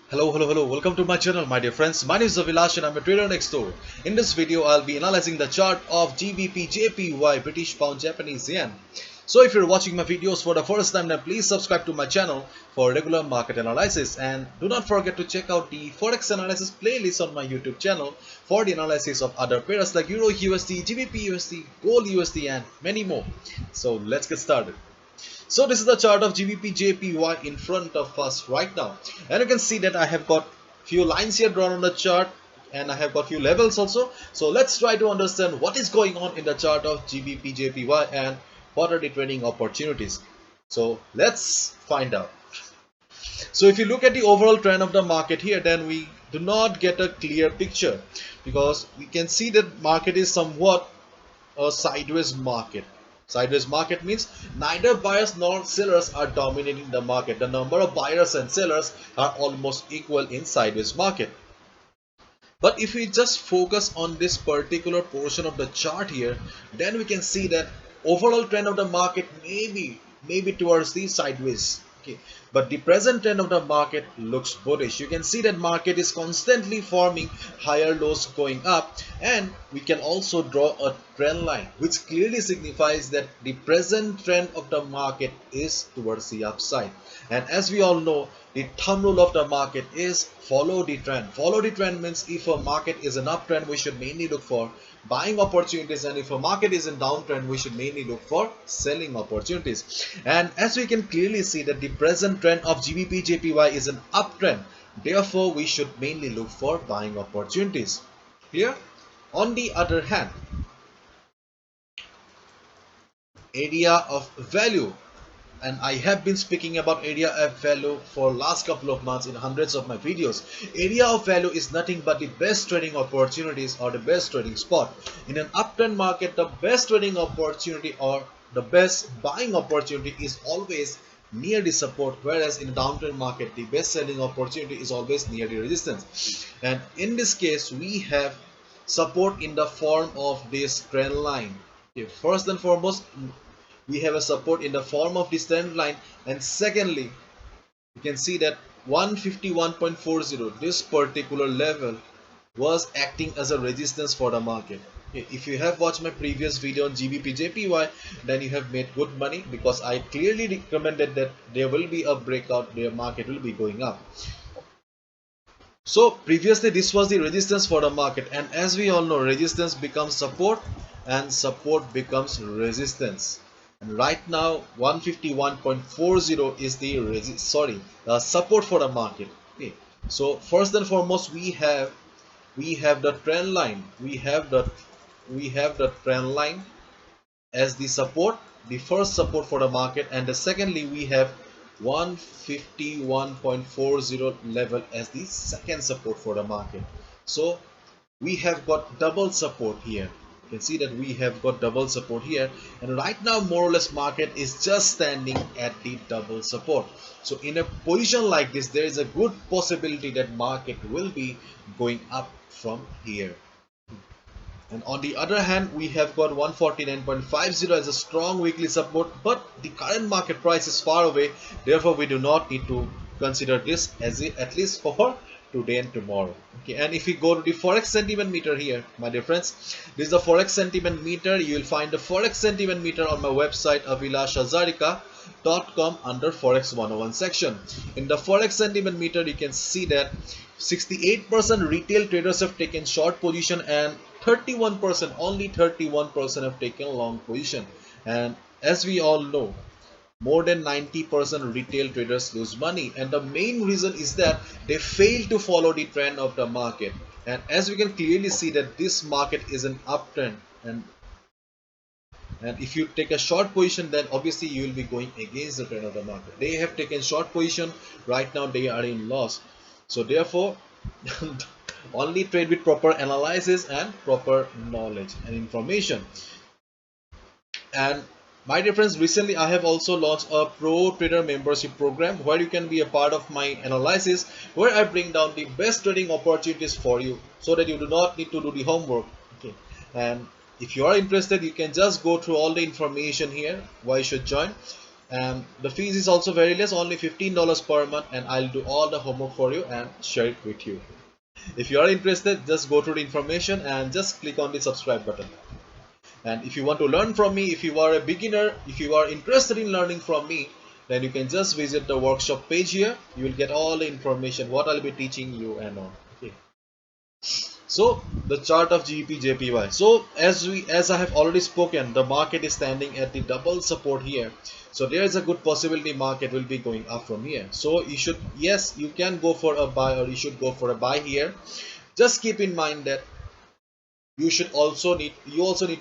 Hello. Welcome to my channel, my dear friends. My name is Avilash and I'm a trader next door. In this video, I'll be analyzing the chart of GBP JPY, British Pound Japanese Yen. So if you're watching my videos for the first time, then please subscribe to my channel for regular market analysis. And do not forget to check out the Forex analysis playlist on my YouTube channel for the analysis of other pairs like Euro USD, GBP USD, Gold USD and many more. So let's get started. So this is the chart of GBP JPY in front of us right now, and you can see that I have got few lines here drawn on the chart and I have got few levels also. So let's try to understand what is going on in the chart of GBP JPY and what are the trading opportunities. So let's find out. So if you look at the overall trend of the market here, then we do not get a clear picture because we can see that market is somewhat a sideways market. Sideways market means neither buyers nor sellers are dominating the market. The number of buyers and sellers are almost equal in sideways market. But if we just focus on this particular portion of the chart here, then we can see that overall trend of the market maybe towards the sideways. Okay, but the present trend of the market looks bullish. You can see that market is constantly forming higher lows going up, and we can also draw a trend line which clearly signifies that the present trend of the market is towards the upside. And as we all know, the thumb rule of the market is follow the trend. Follow the trend means if a market is an uptrend, we should mainly look for buying opportunities, and if a market is in downtrend, we should mainly look for selling opportunities. And as we can clearly see that the present trend of GBP JPY is an uptrend, therefore we should mainly look for buying opportunities. Clear? On the other hand, area of value, and I have been speaking about area of value for last couple of months in hundreds of my videos. Area of value is nothing but the best trading opportunities or the best trading spot. In an uptrend market, the best trading opportunity or the best buying opportunity is always near the support, whereas in a downtrend market, the best selling opportunity is always near the resistance. And in this case, we have support in the form of this trend line. Okay, first and foremost, we have a support in the form of this trend line, and secondly, you can see that 151.40, this particular level was acting as a resistance for the market. Okay, if you have watched my previous video on GBP JPY, then you have made good money because I clearly recommended that there will be a breakout, the market will be going up. So previously this was the resistance for the market, and as we all know, resistance becomes support and support becomes resistance. And right now 151.40 is the support for the market. Okay, so first and foremost we have the trend line, we have the trend line as the support, the first support for the market, and the secondly we have 151.40 level as the second support for the market. So we have got double support here. You can see that we have got double support here, and right now more or less market is just standing at the double support. So in a position like this, there is a good possibility that market will be going up from here. And on the other hand, we have got 149.50 as a strong weekly support, but the current market price is far away, therefore we do not need to consider this as at least for today and tomorrow. Okay, and if we go to the Forex sentiment meter here, my dear friends, this is the Forex sentiment meter. You will find the Forex sentiment meter on my website avilashhazarika.com under Forex 101 section. In the Forex sentiment meter, you can see that 68% retail traders have taken short position, and 31%, only 31% have taken long position. And as we all know, more than 90% retail traders lose money, and the main reason is that they fail to follow the trend of the market. And as we can clearly see that this market is an uptrend, and if you take a short position, then obviously you will be going against the trend of the market. They have taken short position, right now they are in loss. So therefore only trade with proper analysis and proper knowledge and information. And my dear friends, recently I have also launched a pro trader membership program where you can be a part of my analysis, where I bring down the best trading opportunities for you so that you do not need to do the homework. Okay, and if you are interested, you can just go through all the information here why you should join. and the fees is also very less, only $15 per month, and I'll do all the homework for you and share it with you. If you are interested, just go to the information and just click on the subscribe button. And if you want to learn from me, if you are a beginner, if you are interested in learning from me, then you can just visit the workshop page here. You will get all the information what I'll be teaching you and all. Okay. So the chart of GBP JPY. So as I have already spoken, the market is standing at the double support here. So there is a good possibility market will be going up from here. So you should, yes, you can go for a buy, or you should go for a buy here. Just keep in mind that you also need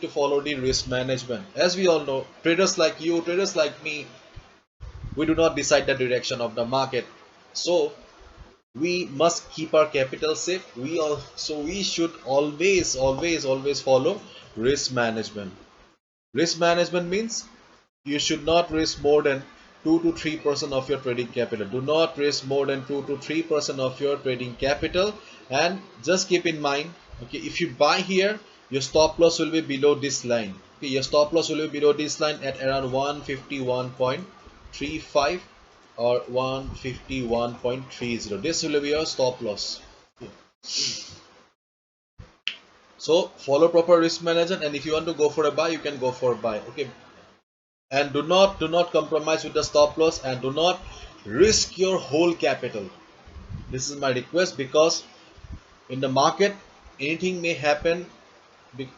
to follow the risk management. As we all know, traders like you, traders like me, we do not decide the direction of the market. So we must keep our capital safe. We should always follow risk management. Risk management means you should not risk more than 2 to 3% of your trading capital. Do not risk more than 2 to 3% of your trading capital. And just keep in mind, okay, if you buy here, your stop loss will be below this line. Okay, your stop loss will be below this line at around 151.35 or 151.30. This will be your stop loss. Okay. So follow proper risk management, and if you want to go for a buy, you can go for a buy. Okay, and do not compromise with the stop loss, and do not risk your whole capital. This is my request, because in the market anything may happen.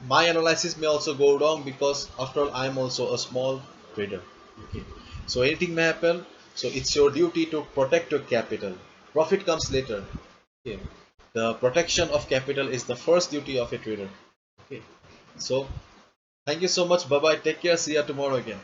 My analysis may also go wrong, because after all I am also a small trader. Okay, so anything may happen. So it's your duty to protect your capital. Profit comes later. Okay, the protection of capital is the first duty of a trader. Okay, so thank you so much. Bye bye, take care, see you tomorrow again.